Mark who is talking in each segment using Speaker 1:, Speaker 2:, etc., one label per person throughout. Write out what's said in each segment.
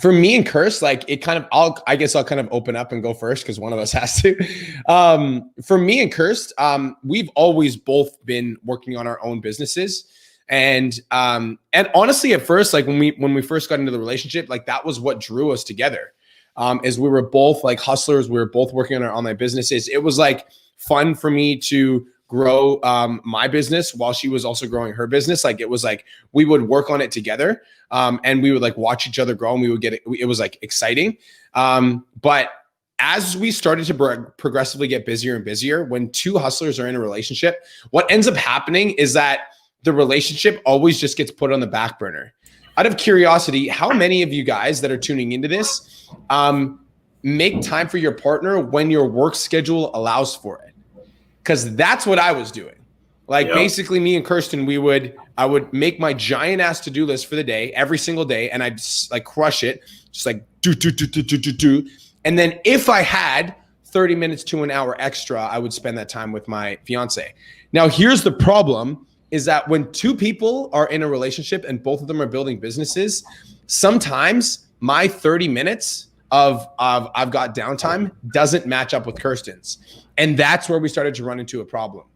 Speaker 1: For me and Kirst, like it kind of, I guess I'll kind of open up and go first because one of us has to. For me and Kirst, we've always both been working on our own businesses. And honestly, at first, like when we first got into the relationship, like that was what drew us together. Is we were both like hustlers. We were both working on our online businesses. It was like fun for me to grow my business while she was also growing her business. Like it was like we would work on it together, and we would like watch each other grow, and we would get it. It was like exciting. But as we started to progressively get busier and busier, when two hustlers are in a relationship, what ends up happening is that the relationship always just gets put on the back burner. Out of curiosity, how many of you guys that are tuning into this make time for your partner when your work schedule allows for it? Because that's what I was doing. Like basically me and Kirsten, I would make my giant ass to-do list for the day every single day, and I'd like crush it, just like do. And then if I had 30 minutes to an hour extra, I would spend that time with my fiance. Now here's the problem, is that when two people are in a relationship and both of them are building businesses, sometimes my 30 minutes of I've got downtime doesn't match up with Kirsten's. And that's where we started to run into a problem.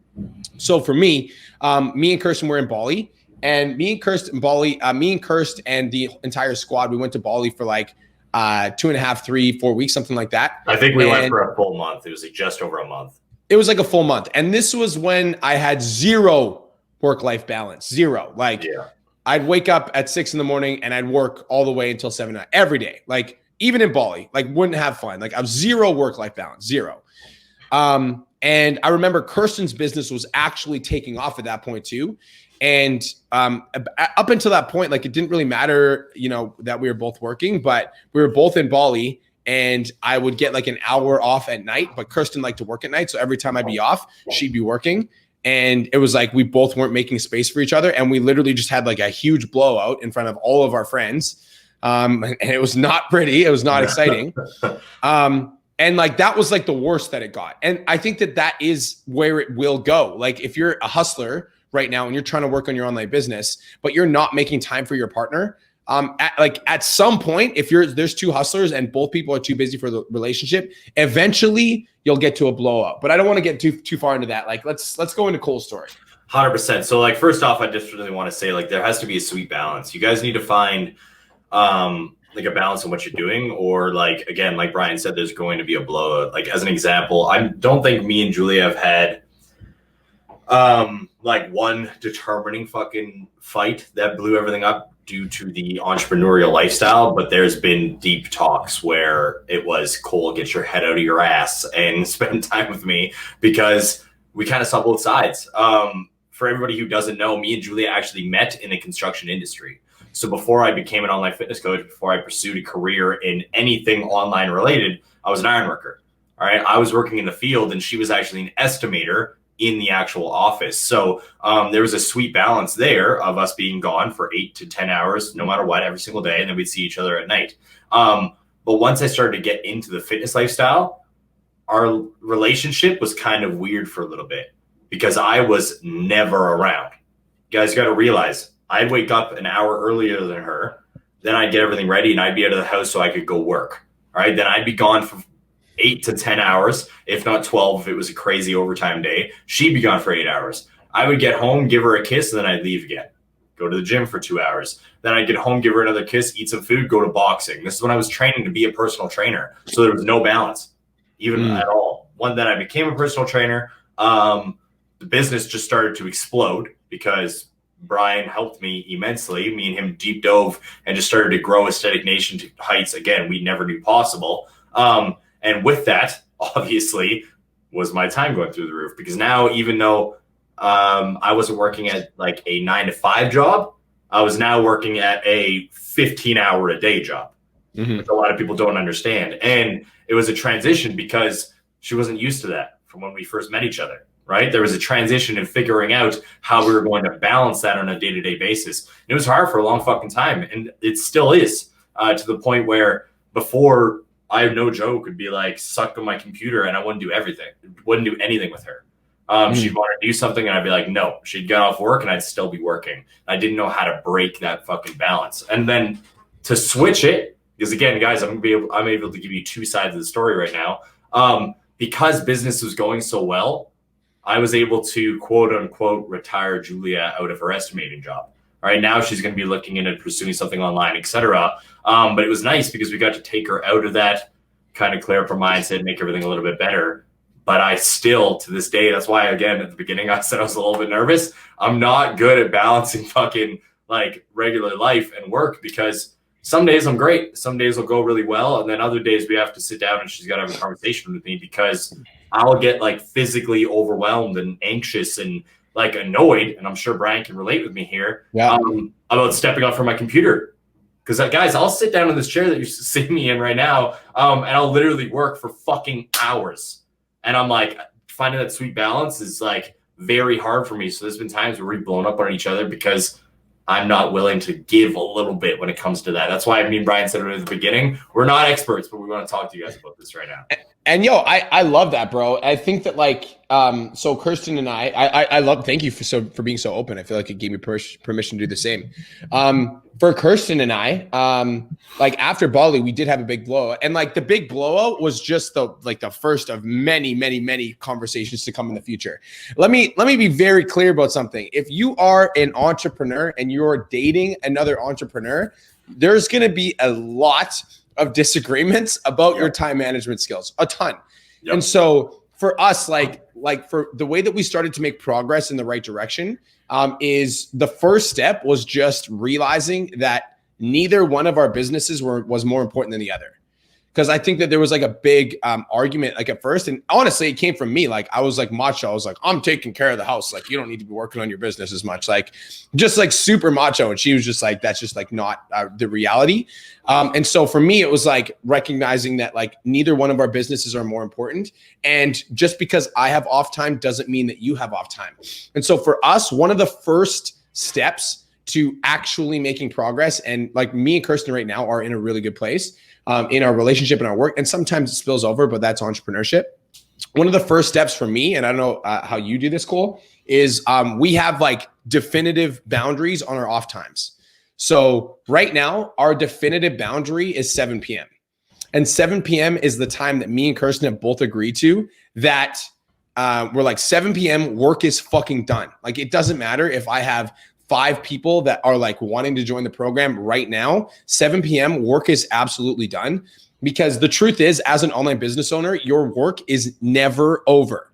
Speaker 1: So for me and Kirsten were in Bali, and me and Kirst and the entire squad, we went to Bali for like 2.5, 3, 4 weeks, something like that.
Speaker 2: I think we went for a full month. It was like just over a month.
Speaker 1: It was like a full month. And this was when I had zero work-life balance, zero. Like I'd wake up at 6 a.m. and I'd work all the way until 7 at night every day. Like even in Bali, like wouldn't have fun. Like I have zero work-life balance, zero. And I remember Kirsten's business was actually taking off at that point too. And up until that point, like it didn't really matter, you know, that we were both working, but we were both in Bali, and I would get like an hour off at night, but Kirsten liked to work at night. So every time I'd be off, she'd be working. And it was like we both weren't making space for each other. And we literally just had like a huge blowout in front of all of our friends. And it was not pretty. It was not exciting. And like that was like the worst that it got. And I think that is where it will go. Like if you're a hustler right now and you're trying to work on your online business, but you're not making time for your partner, at some point, if there's two hustlers and both people are too busy for the relationship, eventually you'll get to a blow up. But I don't want to get too far into that. Like let's go into Cole's story.
Speaker 2: 100%. So like first off, I just really want to say like there has to be a sweet balance. You guys need to find like a balance in what you're doing, or like again, like Brian said, there's going to be a blowout. Like as an example, I don't think me and Julia have had like one determining fucking fight that blew everything up due to the entrepreneurial lifestyle, but there's been deep talks where it was, Cole, get your head out of your ass and spend time with me, because we kind of saw both sides. For everybody who doesn't know, me and Julia actually met in the construction industry. So before I became an online fitness coach, before I pursued a career in anything online related, I was an iron worker. All right. I was working in the field, and she was actually an estimator in the actual office. So there was a sweet balance there of us being gone for 8 to 10 hours, no matter what, every single day. And then we'd see each other at night. But once I started to get into the fitness lifestyle, our relationship was kind of weird for a little bit because I was never around. You guys got to realize, I'd wake up an hour earlier than her. Then I'd get everything ready and I'd be out of the house so I could go work. All right. Then I'd be gone for 8 to 10 hours, if not 12, if it was a crazy overtime day. She'd be gone for 8 hours. I would get home, give her a kiss, and then I'd leave again. Go to the gym for 2 hours. Then I'd get home, give her another kiss, eat some food, go to boxing. This is when I was training to be a personal trainer. So there was no balance, even at all. Then I became a personal trainer. The business just started to explode because Brian helped me immensely. Me and him deep dove and just started to grow Aesthetic Nation to heights, again, we never knew possible. And with that, obviously, was my time going through the roof, because now, even though I wasn't working at like a 9-to-5 job, I was now working at a 15-hour-a-day job, which a lot of people don't understand. And it was a transition because she wasn't used to that from when we first met each other. Right? There was a transition in figuring out how we were going to balance that on a day-to-day basis. And it was hard for a long fucking time. And it still is, to the point where before, I have no joke, would be like sucked on my computer and I wouldn't do everything. Wouldn't do anything with her. She'd want to do something and I'd be like, no. She'd get off work and I'd still be working. I didn't know how to break that fucking balance. And then to switch it, Because again, guys, I'm able to give you two sides of the story right now. Because business was going so well, I was able to quote unquote retire Julia out of her estimating job. All right, now she's going to be looking into pursuing something online, etc. But it was nice because we got to take her out of that, kind of clear up her mindset, make everything a little bit better. But I still, to this day, that's why, again, at the beginning, I said I was a little bit nervous. I'm not good at balancing fucking like regular life and work, because some days I'm great. Some days will go really well. And then other days we have to sit down and she's got to have a conversation with me, because I'll get like physically overwhelmed and anxious and like annoyed. And I'm sure Brian can relate with me here, about stepping off from my computer. Because guys, I'll sit down in this chair that you're seeing me in right now, and I'll literally work for fucking hours. And I'm like, finding that sweet balance is like very hard for me. So there's been times where we've blown up on each other because I'm not willing to give a little bit when it comes to that. That's why me and Brian said it at the beginning. We're not experts, but we want to talk to you guys about this right now.
Speaker 1: And yo, I love that, bro. I think that like, so Kirsten and I love, thank you for being so open. I feel like it gave me permission to do the same. For Kirsten and I, like after Bali, we did have a big blowout, and like the big blowout was just the first of many conversations to come in the future. Let me be very clear about something. If you are an entrepreneur and you're dating another entrepreneur, there's going to be a lot of disagreements about your time management skills, a ton. And so for us, like for the way that we started to make progress in the right direction, is the first step was just realizing that neither one of our businesses was more important than the other. Because I think that there was like a big argument like at first, and honestly it came from me. Like I was like macho. I was like, I'm taking care of the house. Like you don't need to be working on your business as much. Like just like super macho. And she was just like, that's just like not the reality. And so for me, it was like recognizing that like neither one of our businesses are more important. And just because I have off time doesn't mean that you have off time. And so for us, one of the first steps to actually making progress, and like me and Kirsten right now are in a really good place in our relationship and our work. And sometimes it spills over, but that's entrepreneurship. One of the first steps for me, and I don't know how you do this, Cole, is we have like definitive boundaries on our off times. So right now, our definitive boundary is 7 p.m. And 7 p.m. is the time that me and Kirsten have both agreed to that we're like 7 p.m. work is fucking done. Like it doesn't matter if I have 5 people that are like wanting to join the program right now, 7 p.m. work is absolutely done, because the truth is, as an online business owner, your work is never over,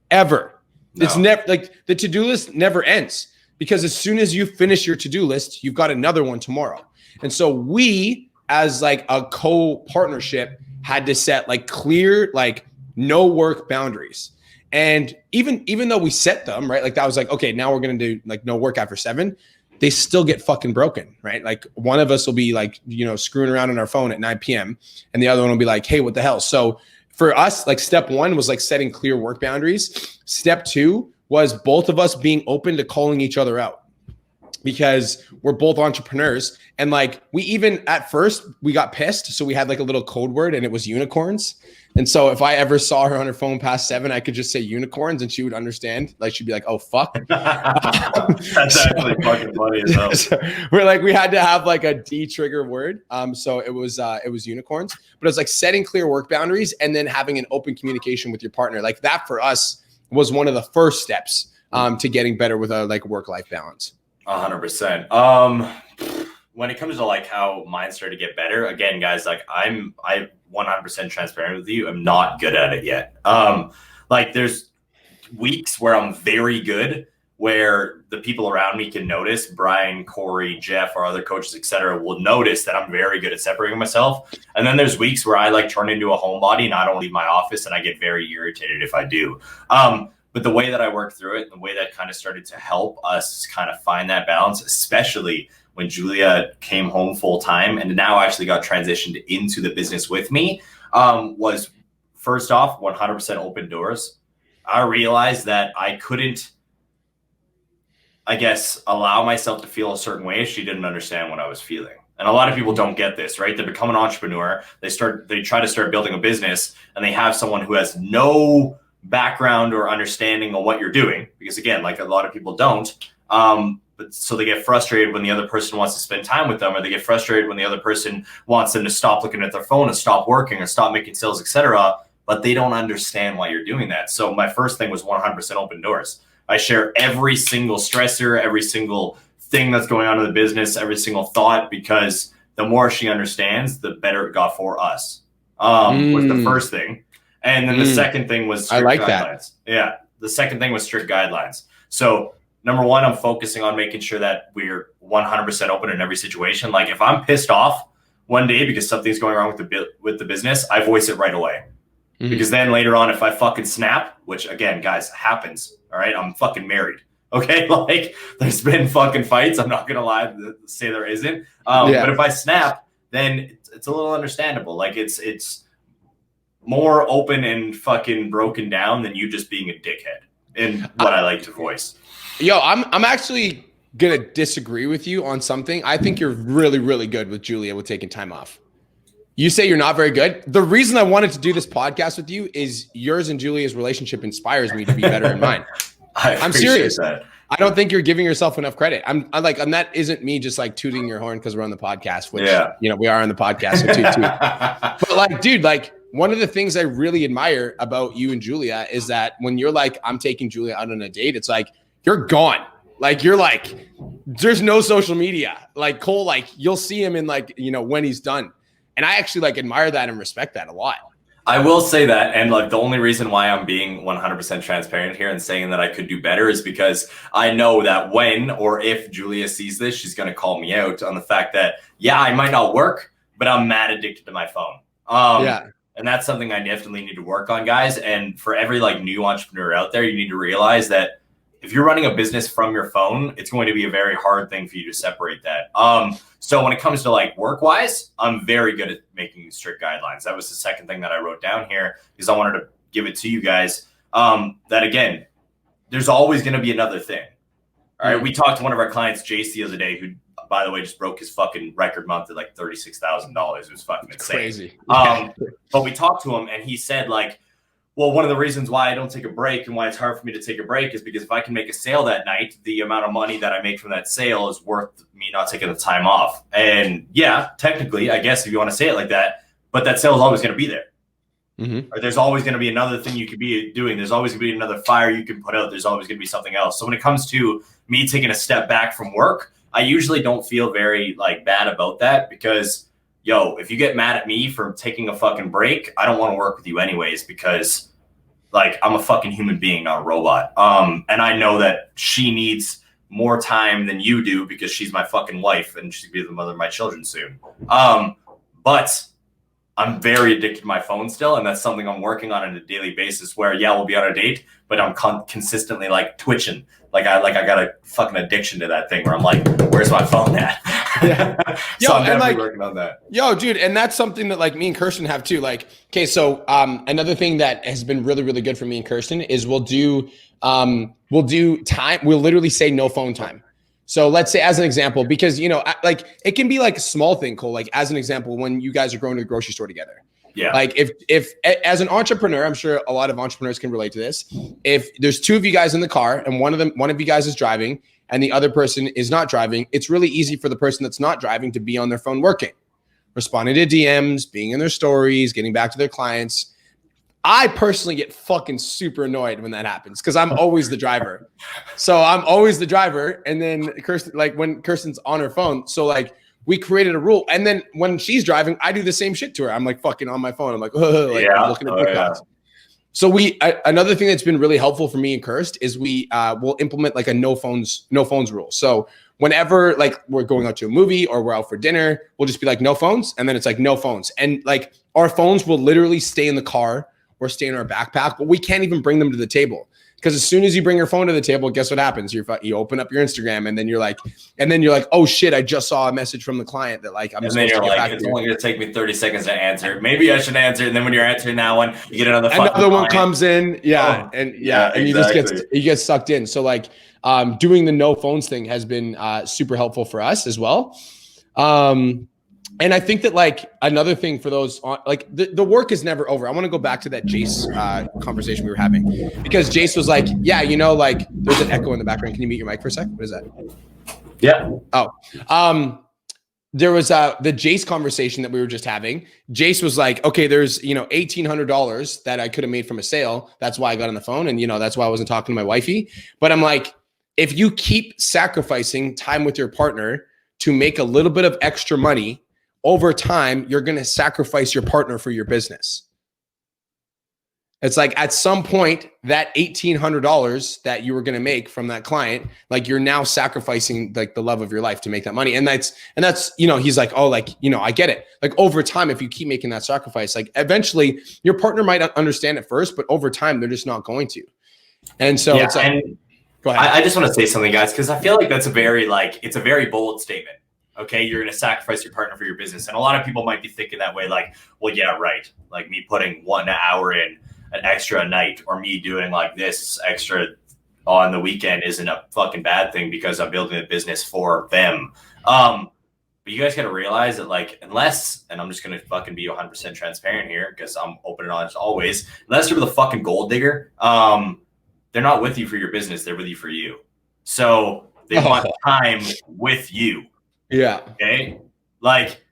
Speaker 1: ever. No. It's never like the to-do list never ends, because as soon as you finish your to-do list, you've got another one tomorrow. And so we, as like a co-partnership, had to set like clear, like no work boundaries. And even though we set them, right, like that was like, okay, now we're going to do like no work after 7, they still get fucking broken, right? Like one of us will be like, you know, screwing around on our phone at 9 p.m. and the other one will be like, hey, what the hell? So for us, like step 1 was like setting clear work boundaries. Step 2 was both of us being open to calling each other out, because we're both entrepreneurs. And like we even at first we got pissed. So we had like a little code word, and it was unicorns. And so if I ever saw her on her phone past 7, I could just say unicorns and she would understand. Like she'd be like, oh, fuck.
Speaker 2: That's actually fucking funny as hell.
Speaker 1: So we're like, we had to have like a de-trigger word. So it was unicorns, but it was like setting clear work boundaries and then having an open communication with your partner. Like that for us was one of the first steps to getting better with a like work-life balance.
Speaker 2: 100%. When it comes to like how mine started to get better, again, guys, like I'm 100% transparent with you. I'm not good at it yet. Like there's weeks where I'm very good, where the people around me can notice. Brian, Corey, Jeff, our other coaches, etc., will notice that I'm very good at separating myself. And then there's weeks where I like turn into a homebody and I don't leave my office, and I get very irritated if I do. But the way that I worked through it, the way that kind of started to help us kind of find that balance, especially when Julia came home full time and now actually got transitioned into the business with me, was first off, 100% open doors. I realized that I couldn't, I guess, allow myself to feel a certain way if she didn't understand what I was feeling. And a lot of people don't get this, right? They become an entrepreneur. They try to start building a business, and they have someone who has no background or understanding of what you're doing. Because again, like a lot of people don't. But but so they get frustrated when the other person wants to spend time with them, or they get frustrated when the other person wants them to stop looking at their phone and stop working or stop making sales, etc. But they don't understand why you're doing that. So my first thing was 100% open doors. I share every single stressor, every single thing that's going on in the business, every single thought, because the more she understands, the better it got for us. Was the first thing. And then the second thing was strict guidelines. Yeah. The second thing was strict guidelines. So number one, I'm focusing on making sure that we're 100% open in every situation. Like if I'm pissed off one day because something's going wrong with the business, I voice it right away. Because then later on, if I fucking snap, which again, guys, happens. All right. I'm fucking married. Okay. Like there's been fucking fights. I'm not going to lie to say there isn't. But if I snap, then it's a little understandable. Like it's more open and fucking broken down than you just being a dickhead in what I like to voice.
Speaker 1: Yo, I'm actually going to disagree with you on something. I think you're really, really good with Julia with taking time off. You say you're not very good. The reason I wanted to do this podcast with you is yours and Julia's relationship inspires me to be better in mine. I'm serious.
Speaker 2: That.
Speaker 1: I don't think you're giving yourself enough credit. I'm like, and that isn't me just like tooting your horn because we're on the podcast, which, you know, we are on the podcast. So toot, toot. But like, dude, like one of the things I really admire about you and Julia is that when you're like, I'm taking Julia out on a date, it's like, you're gone. Like, you're like, there's no social media. Like Cole, like you'll see him in like, you know, when he's done. And I actually like admire that and respect that a lot.
Speaker 2: I will say that. And like the only reason why I'm being 100% transparent here and saying that I could do better is because I know that when or if Julia sees this, she's going to call me out on the fact that, yeah, I might not work, but I'm mad addicted to my phone. And that's something I definitely need to work on, guys. And for every like new entrepreneur out there, you need to realize that if you're running a business from your phone, it's going to be a very hard thing for you to separate that. So when it comes to like work-wise, I'm very good at making strict guidelines. That was the second thing that I wrote down here because I wanted to give it to you guys. That again, there's always going to be another thing. All right. We talked to one of our clients, Jace, the other day, who, by the way, just broke his fucking record month at like $36,000. It was fucking insane.
Speaker 1: Crazy.
Speaker 2: But we talked to him and he said like, well, one of the reasons why I don't take a break and why it's hard for me to take a break is because if I can make a sale that night, the amount of money that I make from that sale is worth me not taking the time off. And yeah, technically, I guess if you want to say it like that, but that sale is always going to be there. Or there's always going to be another thing you could be doing. There's always going to be another fire you can put out. There's always going to be something else. So when it comes to me taking a step back from work, I usually don't feel very like bad about that because yo, if you get mad at me for taking a fucking break, I don't want to work with you anyways because like I'm a fucking human being, not a robot. And I know that she needs more time than you do because she's my fucking wife and she's gonna be the mother of my children soon. But I'm very addicted to my phone still. And that's something I'm working on a daily basis where, yeah, we'll be on a date, but I'm consistently like twitching. Like I got a fucking addiction to that thing where I'm like, where's my phone at? So I'm definitely working on that.
Speaker 1: Yo, dude, and that's something that like me and Kirsten have too. Like, okay, so another thing that has been really, really good for me and Kirsten is we'll do time. We'll literally say no phone time. So let's say as an example, because you know, like it can be like a small thing, Cole. Like as an example, when you guys are going to the grocery store together.
Speaker 2: Yeah.
Speaker 1: Like if as an entrepreneur, I'm sure a lot of entrepreneurs can relate to this. If there's two of you guys in the car and one of you guys is driving and the other person is not driving, it's really easy for the person that's not driving to be on their phone working, responding to DMs, being in their stories, getting back to their clients. I personally get fucking super annoyed when that happens because I'm always the driver. So I'm always the driver. And then Kirsten, like when Kirsten's on her phone, so like we created a rule. And then when she's driving, I do the same shit to her. I'm like fucking on my phone. I'm like, like I'm looking at TikToks. So another thing that's been really helpful for me and Kirst is we will implement like a no phones rule. So whenever like we're going out to a movie or we're out for dinner, we'll just be like no phones. And then it's like no phones. And like our phones will literally stay in the car or stay in our backpack, but we can't even bring them to the table. Because as soon as you bring your phone to the table, guess what happens? You open up your Instagram and then you're like, oh shit, I just saw a message from the client that like I'm
Speaker 2: and then you're like, it's only gonna take me 30 seconds to answer. Maybe I should answer. And then when you're answering that one, you get another
Speaker 1: one comes in. Yeah. And exactly. you get sucked in. So like doing the no phones thing has been super helpful for us as well. And I think that like another thing for those like the work is never over. I want to go back to that Jace conversation we were having, because Jace was like, yeah, you know, like there's an echo in the background. Can you mute your mic for a sec? What is that?
Speaker 2: Yeah.
Speaker 1: Oh, there was the Jace conversation that we were just having. Jace was like, okay, there's, you know, $1,800 that I could have made from a sale. That's why I got on the phone. And, you know, that's why I wasn't talking to my wifey. But I'm like, if you keep sacrificing time with your partner to make a little bit of extra money, over time, you're going to sacrifice your partner for your business. It's like at some point that $1,800 that you were going to make from that client, like you're now sacrificing like the love of your life to make that money. And that's, you know, he's like, oh, like, you know, I get it. Like over time, if you keep making that sacrifice, like eventually your partner might understand at first, but over time, they're just not going to. And so it's like,
Speaker 2: and
Speaker 1: go ahead.
Speaker 2: I just want to say something, guys, because I feel like that's it's a very bold statement. Okay, you're going to sacrifice your partner for your business. And a lot of people might be thinking that way, like, well, yeah, right. Like me putting 1 hour in an extra a night, or me doing like this extra on the weekend isn't a fucking bad thing because I'm building a business for them. But you guys got to realize that, like, unless, and I'm just going to fucking be 100% transparent here because I'm open and honest always, unless you're the fucking gold digger, they're not with you for your business. They're with you for you. So they want time with you.
Speaker 1: Yeah.
Speaker 2: Okay. Like,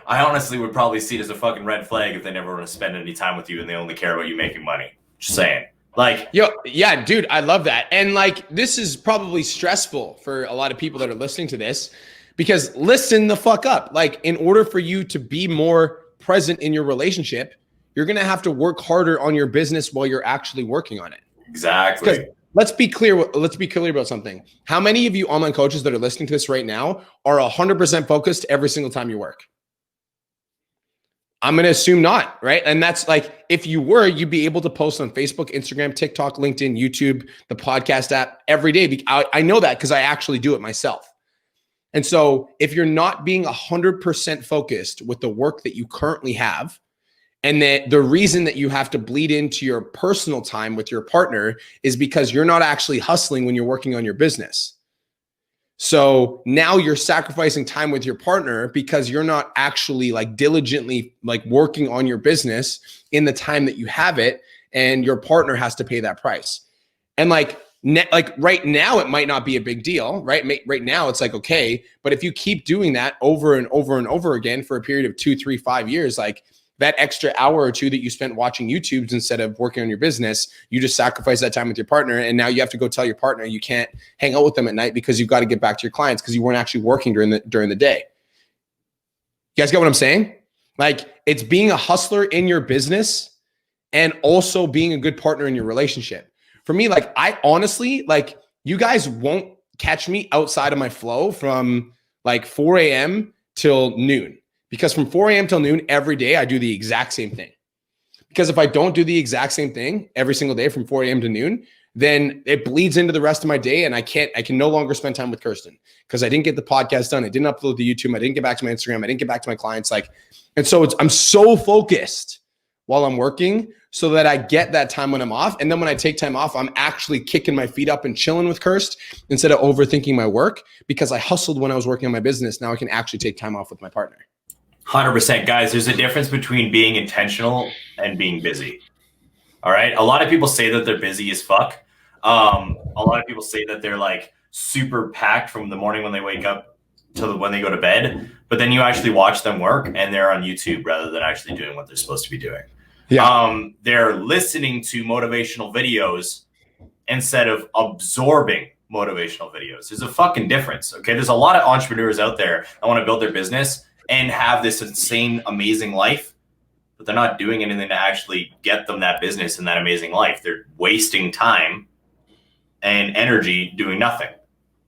Speaker 2: I honestly would probably see it as a fucking red flag if they never want to spend any time with you and they only care about you making money. Just saying. Like,
Speaker 1: yo, yeah, dude, I love that. And like, this is probably stressful for a lot of people that are listening to this, because listen the fuck up. Like, in order for you to be more present in your relationship, you're going to have to work harder on your business while you're actually working on it.
Speaker 2: Exactly.
Speaker 1: Let's be clear about something. How many of you online coaches that are listening to this right now are 100% focused every single time you work? I'm going to assume not, right? And that's like, if you were, you'd be able to post on Facebook, Instagram, TikTok, LinkedIn, YouTube, the podcast app every day. I know that because I actually do it myself. And so if you're not being 100% focused with the work that you currently have, and that the reason that you have to bleed into your personal time with your partner is because you're not actually hustling when you're working on your business. So now you're sacrificing time with your partner because you're not actually like diligently like working on your business in the time that you have it, and your partner has to pay that price. And like right now, it might not be a big deal, right? Right now it's like, okay, but if you keep doing that over and over and over again for a period of 2, 3, 5 years, like that extra hour or two that you spent watching YouTubes instead of working on your business, you just sacrifice that time with your partner. And now you have to go tell your partner you can't hang out with them at night because you've got to get back to your clients because you weren't actually working during the day. You guys get what I'm saying? Like, it's being a hustler in your business and also being a good partner in your relationship. For me, like, I honestly, like, you guys won't catch me outside of my flow from like 4 a.m. till noon. Because from 4 a.m. till noon every day, I do the exact same thing. Because if I don't do the exact same thing every single day from 4 a.m. to noon, then it bleeds into the rest of my day, and I can no longer spend time with Kirsten because I didn't get the podcast done. I didn't upload to YouTube. I didn't get back to my Instagram. I didn't get back to my clients. Like, and so I'm so focused while I'm working so that I get that time when I'm off. And then when I take time off, I'm actually kicking my feet up and chilling with Kirst instead of overthinking my work, because I hustled when I was working on my business. Now I can actually take time off with my partner.
Speaker 2: 100%. Guys, there's a difference between being intentional and being busy. All right. A lot of people say that they're busy as fuck. A lot of people say that they're like super packed from the morning when they wake up to when they go to bed. But then you actually watch them work and they're on YouTube rather than actually doing what they're supposed to be doing. Yeah. They're listening to motivational videos instead of absorbing motivational videos. There's a fucking difference. Okay. There's a lot of entrepreneurs out there that want to build their business and have this insane, amazing life, but they're not doing anything to actually get them that business and that amazing life. They're wasting time and energy doing nothing.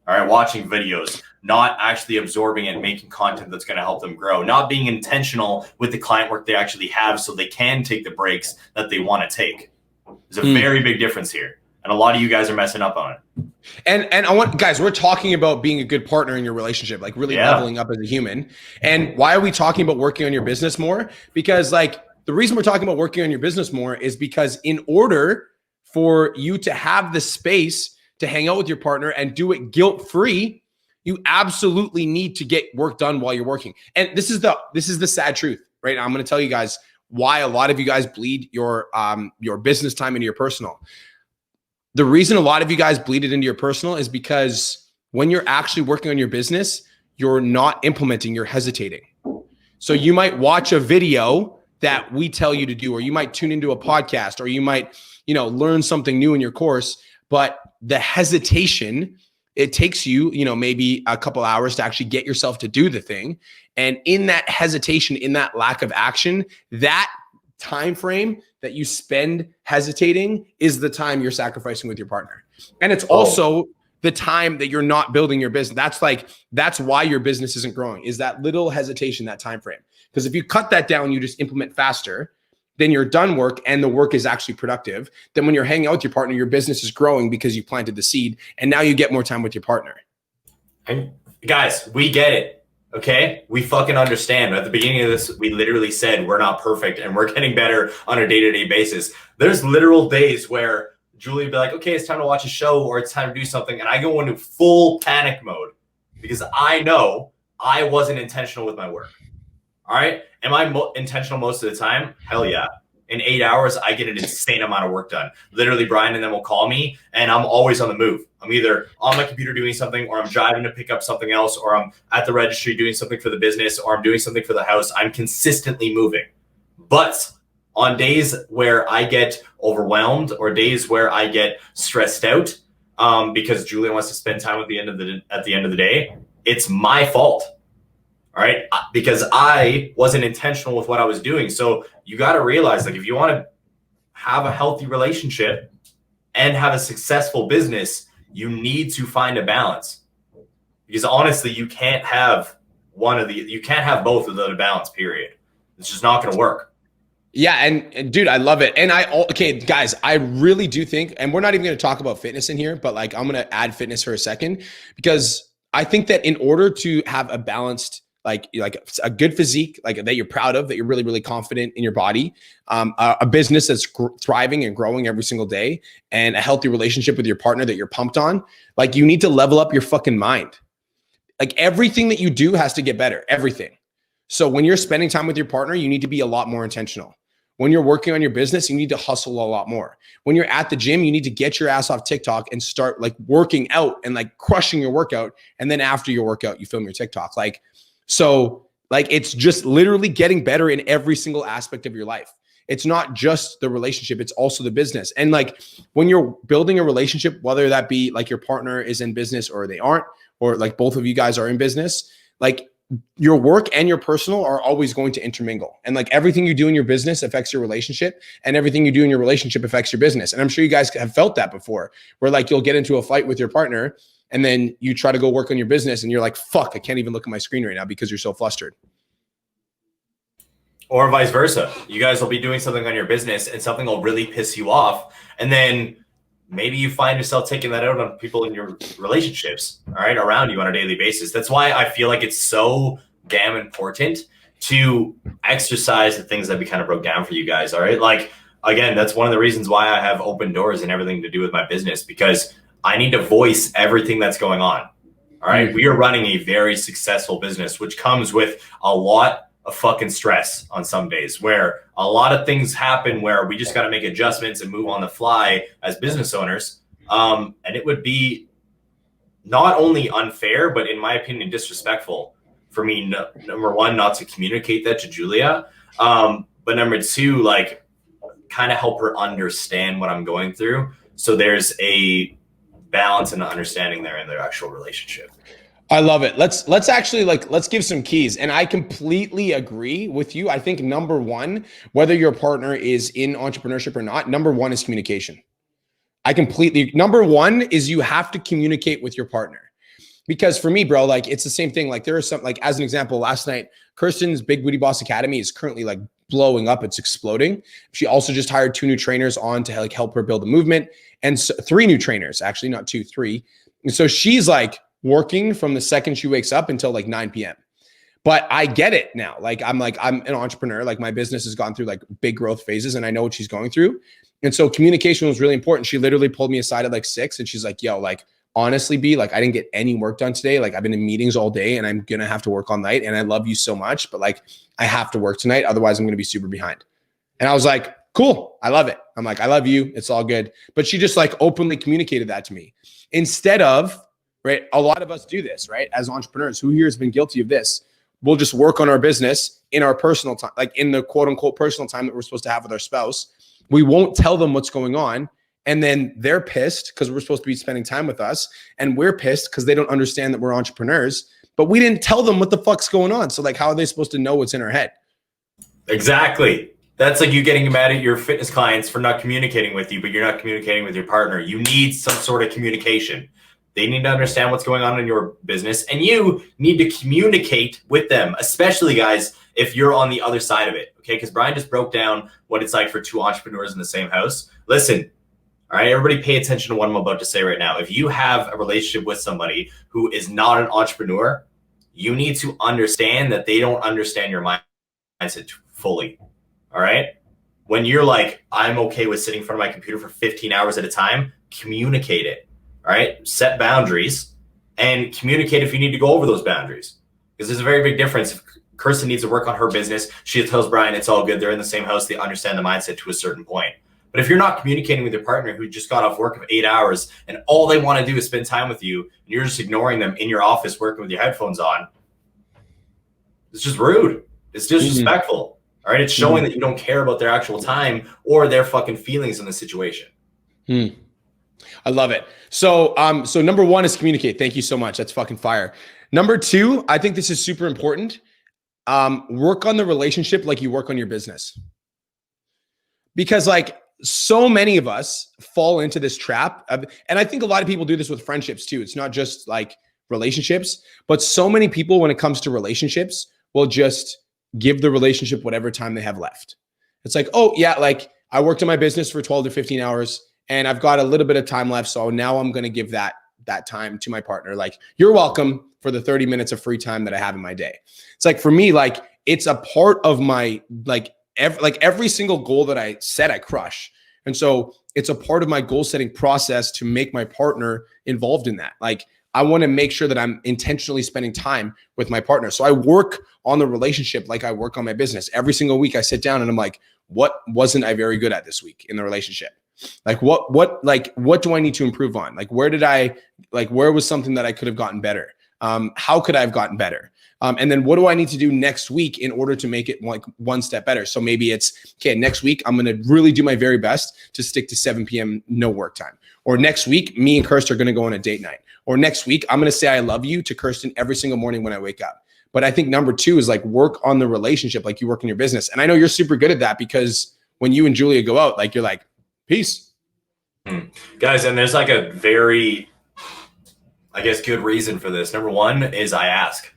Speaker 2: All right. Watching videos, not actually absorbing it, making content that's going to help them grow, not being intentional with the client work they actually have so they can take the breaks that they want to take. There's a very big difference here. And a lot of you guys are messing up on it.
Speaker 1: And I want, guys, we're talking about being a good partner in your relationship, like really leveling up as a human. And why are we talking about working on your business more? Because like the reason we're talking about working on your business more is because in order for you to have the space to hang out with your partner and do it guilt-free, You absolutely need to get work done while you're working. And this is the sad truth, right? I'm going to tell you guys why a lot of you guys bleed your business time into your personal. The reason a lot of you guys bleed it into your personal is because when you're actually working on your business, you're not implementing, you're hesitating. So you might watch a video that we tell you to do, or you might tune into a podcast, or you might, learn something new in your course, but the hesitation, it takes you, maybe a couple hours to actually get yourself to do the thing. And in that hesitation, in that lack of action, that time frame that you spend hesitating is the time you're sacrificing with your partner. And it's also the time that you're not building your business. That's why your business isn't growing, is that little hesitation, that time frame. Because if you cut that down, you just implement faster, then you're done work and the work is actually productive. Then when you're hanging out with your partner, your business is growing because you planted the seed and now you get more time with your partner.
Speaker 2: And guys, we get it. Okay, we fucking understand. At the beginning of this, we literally said we're not perfect and we're getting better on a day-to-day basis. There's literal days where Julie would be like, okay, it's time to watch a show or it's time to do something. And I go into full panic mode because I know I wasn't intentional with my work. All right. Am I intentional most of the time? Hell yeah. In 8 hours, I get an insane amount of work done. Literally, Brian and them will call me and I'm always on the move. I'm either on my computer doing something, or I'm driving to pick up something else, or I'm at the registry doing something for the business, or I'm doing something for the house. I'm consistently moving. But on days where I get overwhelmed or days where I get stressed out because Julia wants to spend time at the end of the day, it's my fault. All right, because I wasn't intentional with what I was doing. So you got to realize, if you want to have a healthy relationship and have a successful business, you need to find a balance. Because honestly, you can't have both without a balance, period. It's just not going to work.
Speaker 1: Yeah. And dude, I love it. And okay, guys, I really do think, and we're not even going to talk about fitness in here, but I'm going to add fitness for a second, because I think that in order to have a balanced, like a good physique, that you're proud of, that you're really, really confident in your body, a business that's thriving and growing every single day, and a healthy relationship with your partner that you're pumped on, you need to level up your fucking mind. Everything that you do has to get better, everything. So when you're spending time with your partner, you need to be a lot more intentional. When you're working on your business, you need to hustle a lot more. When you're at the gym, you need to get your ass off TikTok and start working out and crushing your workout. And then after your workout, you film your TikTok. So it's just literally getting better in every single aspect of your life. It's not just the relationship, it's also the business. And when you're building a relationship, whether that be your partner is in business or they aren't, or both of you guys are in business, your work and your personal are always going to intermingle. And everything you do in your business affects your relationship, and everything you do in your relationship affects your business. And I'm sure you guys have felt that before, where you'll get into a fight with your partner and then you try to go work on your business and you're like, fuck, I can't even look at my screen right now because you're so flustered.
Speaker 2: Or vice versa. You guys will be doing something on your business and something will really piss you off. And then maybe you find yourself taking that out on people in your relationships, all right, around you on a daily basis. That's why I feel like it's so damn important to exercise the things that we kind of broke down for you guys, all right? Again, that's one of the reasons why I have open doors and everything to do with my business, because I need to voice everything that's going on. All right. We are running a very successful business, which comes with a lot of fucking stress on some days, where a lot of things happen where we just got to make adjustments and move on the fly as business owners. And it would be not only unfair, but in my opinion, disrespectful for me, number one, not to communicate that to Julia. But number two, kind of help her understand what I'm going through. So there's a balance and understanding there in their actual relationship.
Speaker 1: I love it. Let's actually let's give some keys. And I completely agree with you. I think number one, whether your partner is in entrepreneurship or not, number one is communication. Number one is you have to communicate with your partner. Because for me, bro, it's the same thing. There are some, as an example, last night, Kirsten's Big Booty Boss Academy is currently blowing up. It's exploding. She also just hired 2 new trainers on to help her build a movement, and 3 new trainers, actually, not 2, 3. And so she's working from the second she wakes up until 9 p.m. But I get it now. I'm an entrepreneur. My business has gone through big growth phases, and I know what she's going through. And so communication was really important. She literally pulled me aside at 6 and she's like, yo, honestly be like, I didn't get any work done today. Like I've been in meetings all day and I'm going to have to work all night. And I love you so much, but like I have to work tonight. Otherwise I'm going to be super behind. And I was like, cool. I love it. I'm like, I love you. It's all good. But she just like openly communicated that to me instead of, right. A lot of us do this, right? As entrepreneurs, who here has been guilty of this? We'll just work on our business in our personal time, like in the quote unquote personal time that we're supposed to have with our spouse. We won't tell them what's going on. And then they're pissed because we're supposed to be spending time with us. And we're pissed because they don't understand that we're entrepreneurs, but we didn't tell them what the fuck's going on. So like, how are they supposed to know what's in our head?
Speaker 2: Exactly. That's like you getting mad at your fitness clients for not communicating with you, but you're not communicating with your partner. You need some sort of communication. They need to understand what's going on in your business, and you need to communicate with them, especially guys, if you're on the other side of it. Okay. Because Brian just broke down what it's like for two entrepreneurs in the same house. Listen, all right, everybody pay attention to what I'm about to say right now. If you have a relationship with somebody who is not an entrepreneur, you need to understand that they don't understand your mindset fully. All right. When you're like, I'm okay with sitting in front of my computer for 15 hours at a time, communicate it. All right. Set boundaries and communicate if you need to go over those boundaries. Because there's a very big difference. If Kirsten needs to work on her business, she tells Brian it's all good. They're in the same house. They understand the mindset to a certain point. But if you're not communicating with your partner who just got off work of 8 hours and all they want to do is spend time with you, and you're just ignoring them in your office working with your headphones on, it's just rude. It's disrespectful. All right. It's showing that you don't care about their actual time or their fucking feelings in the situation.
Speaker 1: I love it. So number one is communicate. Thank you so much. That's fucking fire. Number two, I think this is super important. Work on the relationship like you work on your business. Because like so many of us fall into this trap and I think a lot of people do this with friendships too. It's not just like relationships, but so many people when it comes to relationships will just give the relationship whatever time they have left. It's like, oh yeah, like I worked in my business for 12 to 15 hours and I've got a little bit of time left. So now I'm going to give that time to my partner. Like, you're welcome for the 30 minutes of free time that I have in my day. It's like, for me, like it's a part of my, every single goal that I set, I crush. And so it's a part of my goal setting process to make my partner involved in that. Like, I want to make sure that I'm intentionally spending time with my partner. So I work on the relationship like I work on my business. Every single week I sit down and I'm like, what wasn't I very good at this week in the relationship? Like what do I need to improve on? Like, where was something that I could have gotten better? How could I have gotten better? And then what do I need to do next week in order to make it like one step better? So maybe it's, okay, next week, I'm going to really do my very best to stick to 7 p.m. no work time. Or next week, me and Kirsten are going to go on a date night. Or next week, I'm going to say I love you to Kirsten every single morning when I wake up. But I think number two is like work on the relationship like you work in your business. And I know you're super good at that because when you and Julia go out, like you're like, peace.
Speaker 2: Guys, and there's like a very, I guess, good reason for this. Number one is I ask.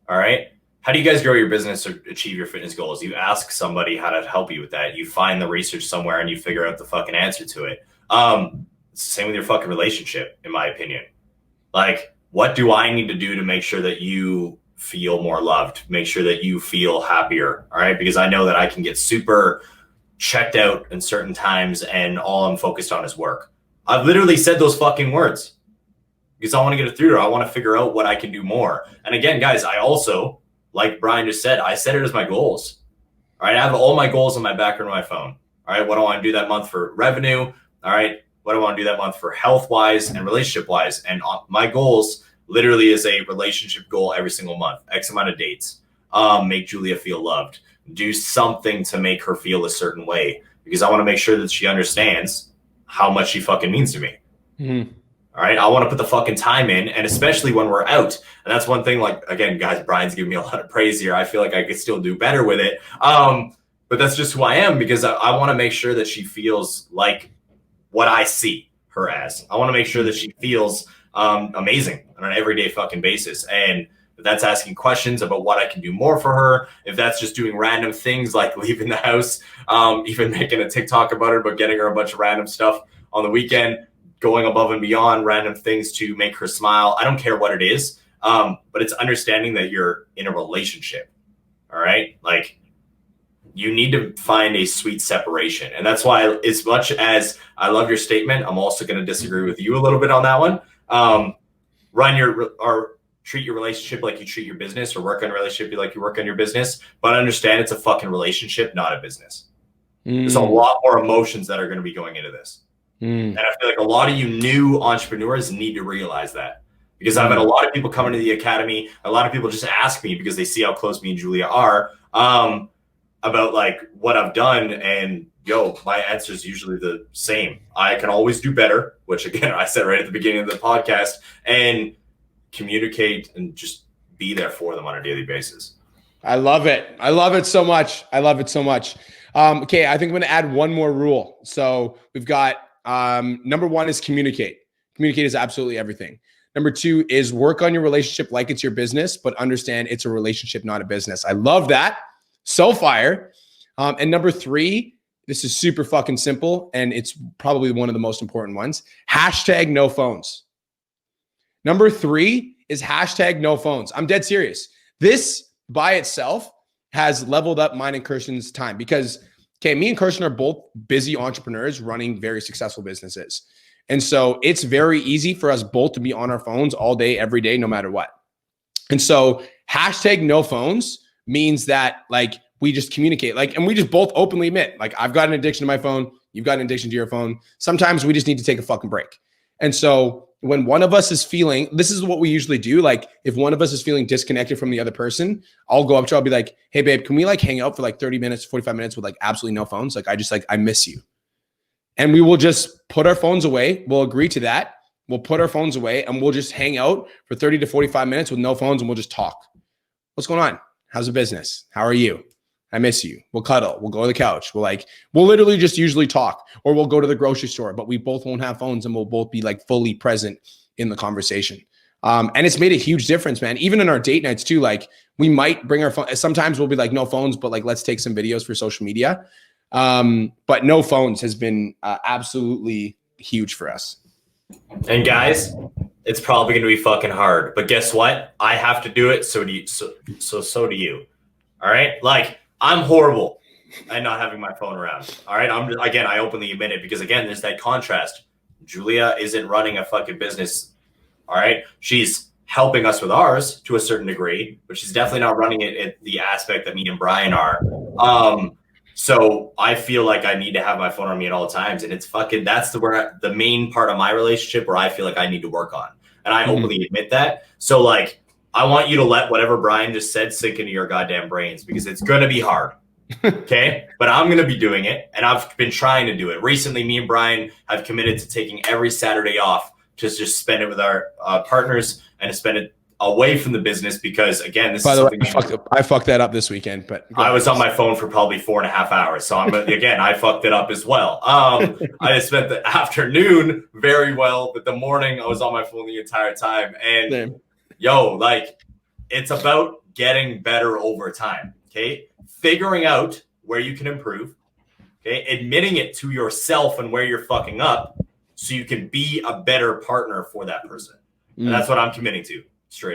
Speaker 2: All right. How do you guys grow your business or achieve your fitness goals? You ask somebody how to help you with that. You find the research somewhere and you figure out the fucking answer to it. It's the same with your fucking relationship, in my opinion. Like, what do I need to do to make sure that you feel more loved? Make sure that you feel happier. All right. Because I know that I can get super checked out in certain times and all I'm focused on is work. I've literally said those fucking words because I want to get it through. I want to figure out what I can do more. And again, guys, I also, like Brian just said, I set it as my goals. All right. I have all my goals on my background of my phone. All right. What do I want to do that month for revenue? All right. What do I want to do that month for health wise and relationship wise? And my goals literally is a relationship goal every single month, X amount of dates, make Julia feel loved, do something to make her feel a certain way, because I want to make sure that she understands how much she fucking means to me. Mm-hmm. All right. I want to put the fucking time in, and especially when we're out. And that's one thing, like, again, guys, Brian's giving me a lot of praise here. I feel like I could still do better with it. But that's just who I am, because I want to make sure that she feels like what I see her as. I want to make sure that she feels amazing on an everyday fucking basis. And if that's asking questions about what I can do more for her, if that's just doing random things like leaving the house, even making a TikTok about it, but getting her a bunch of random stuff on the weekend, going above and beyond random things to make her smile. I don't care what it is, but it's understanding that you're in a relationship. All right. Like, you need to find a sweet separation. And that's why, as much as I love your statement, I'm also going to disagree with you a little bit on that one. Run your or treat your relationship like you treat your business, or work on a relationship like you work on your business. But understand it's a fucking relationship, not a business. There's a lot more emotions that are going to be going into this. And I feel like a lot of you new entrepreneurs need to realize that, because I've had a lot of people come into the academy. A lot of people just ask me, because they see how close me and Julia are, about like what I've done. And my answer is usually the same. I can always do better, which again, I said right at the beginning of the podcast, and communicate and just be there for them on a daily basis.
Speaker 1: I love it. I love it so much. I love it so much. Okay. I think I'm going to add one more rule. So we've got, number one is communicate. Communicate is absolutely everything. Number two is work on your relationship like it's your business, but understand it's a relationship, not a business. I love that. So fire. And number three, this is super fucking simple, and it's probably one of the most important ones. Hashtag no phones. Number three is hashtag no phones. I'm dead serious. This by itself has leveled up mine and Kirsten's time, because, okay, me and Kirsten are both busy entrepreneurs running very successful businesses. And so it's very easy for us both to be on our phones all day, every day, no matter what. And so hashtag no phones means that like we just communicate, like, and we just both openly admit, like, I've got an addiction to my phone. You've got an addiction to your phone. Sometimes we just need to take a fucking break. And so when one of us is feeling, this is what we usually do. Like if one of us is feeling disconnected from the other person, I'll go up to her, I'll be like, hey babe, can we like hang out for like 30 minutes, 45 minutes with like absolutely no phones? Like I miss you. And we will just put our phones away. We'll agree to that. We'll put our phones away and we'll just hang out for 30 to 45 minutes with no phones, and we'll just talk. What's going on? How's the business? How are you? I miss you. We'll cuddle. We'll go to the couch. We'll literally just usually talk, or we'll go to the grocery store, but we both won't have phones and we'll both be like fully present in the conversation. And it's made a huge difference, man. Even in our date nights too, like we might bring our phone. Sometimes we'll be like, no phones, but like, let's take some videos for social media. But no phones has been absolutely huge for us.
Speaker 2: And guys, it's probably going to be fucking hard, but guess what? I have to do it. So do you. So do you. All right. Like I'm horrible at not having my phone around. All right. I openly admit it, because again, there's that contrast. Julia isn't running a fucking business. All right. She's helping us with ours to a certain degree, but she's definitely not running it at the aspect that me and Brian are. So I feel like I need to have my phone on me at all times. And it's fucking, that's the main part of my relationship where I feel like I need to work on. And I openly admit that. So like, I want you to let whatever Brian just said sink into your goddamn brains, because it's going to be hard. Okay. But I'm going to be doing it. And I've been trying to do it. Recently, me and Brian have committed to taking every Saturday off to just spend it with our partners and to spend it away from the business, because again, this
Speaker 1: by
Speaker 2: is
Speaker 1: the
Speaker 2: something
Speaker 1: way, I fucked that up this weekend, but
Speaker 2: I was on my phone for probably 4.5 hours. So I fucked it up as well. I just spent the afternoon very well, but the morning I was on my phone the entire time. And like it's about getting better over time. Okay. Figuring out where you can improve. Okay. Admitting it to yourself and where you're fucking up, so you can be a better partner for that person. And that's what I'm committing to. Straight.